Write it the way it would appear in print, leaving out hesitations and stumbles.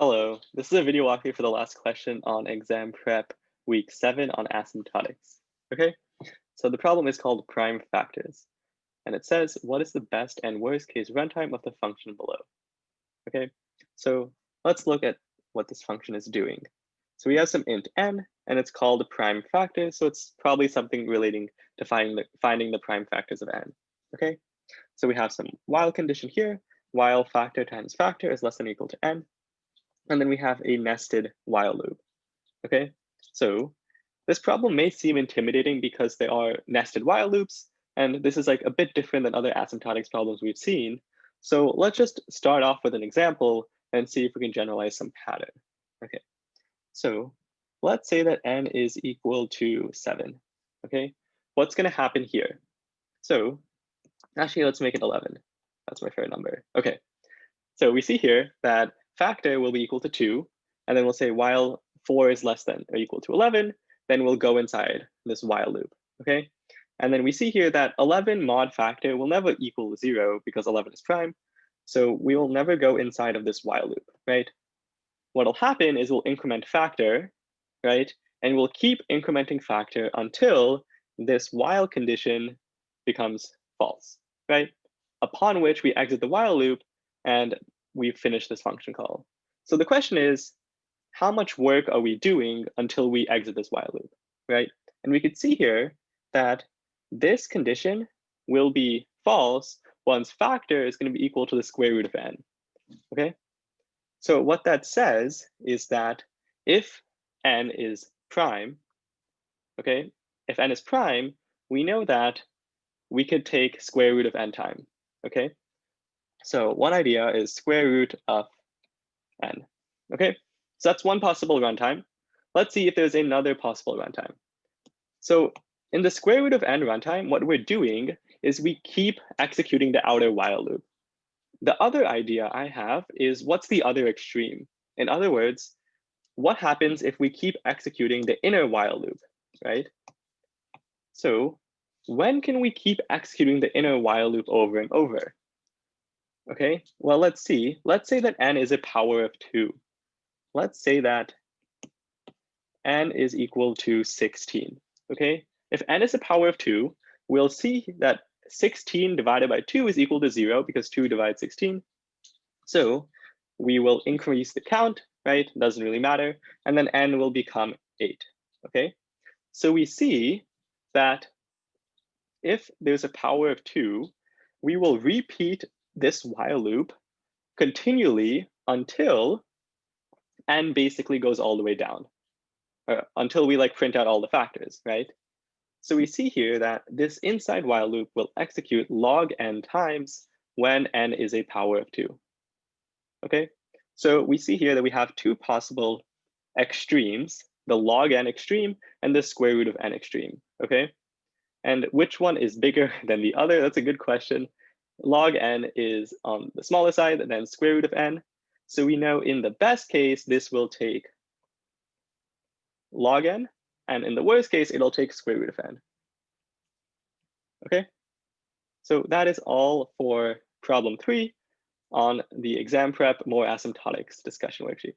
Hello, this is a video walkthrough for the last question on exam prep week 7 on asymptotics. Okay, so the problem is called prime factors, and it says what is the best and worst case runtime of the function below. Okay, so let's look at what this function is doing. So we have some int n, and it's called prime factors, so it's probably something relating to finding the prime factors of n. Okay, so we have some while condition here, while factor times factor is less than or equal to n. And then we have a nested while loop, okay? So this problem may seem intimidating because there are nested while loops, and this is like a bit different than other asymptotics problems we've seen. So let's just start off with an example and see if we can generalize some pattern. Okay, so let's say that n is equal to 7, okay? What's gonna happen here? So actually, let's make it 11. That's my favorite number. Okay, so we see here that factor will be equal to 2, and then we'll say while 4 is less than or equal to 11, then we'll go inside this while loop, okay? And then we see here that 11 mod factor will never equal 0 because 11 is prime, so we will never go inside of this while loop, right? What'll happen is we'll increment factor, right? And we'll keep incrementing factor until this while condition becomes false, right? Upon which we exit the while loop and we finish this function call. So the question is, how much work are we doing until we exit this while loop, right? And we could see here that this condition will be false once factor is going to be equal to the square root of n, okay? So what that says is that if n is prime, okay, if n is prime, we know that we could take square root of n time, okay? So one idea is square root of n, okay? So that's one possible runtime. Let's see if there's another possible runtime. So in the square root of n runtime, what we're doing is we keep executing the outer while loop. The other idea I have is what's the other extreme? In other words, what happens if we keep executing the inner while loop, right? So when can we keep executing the inner while loop over and over? Okay, well, let's see. Let's say that n is a power of 2. Let's say that n is equal to 16, okay? If n is a power of 2, we'll see that 16 divided by 2 is equal to 0 because 2 divides 16. So we will increase the count, right? Doesn't really matter. And then n will become 8, okay? So we see that if there's a power of 2, we will repeat this while loop continually until n basically goes all the way down, or until we like print out all the factors, right? So we see here that this inside while loop will execute log n times when n is a power of 2, okay? So we see here that we have two possible extremes, the log n extreme and the square root of n extreme, okay? And which one is bigger than the other? That's a good question. Log n is on the smaller side than square root of n. So we know in the best case, this will take log n, and in the worst case, it'll take square root of n. Okay, so that is all for problem 3 on the exam prep more asymptotics discussion worksheet.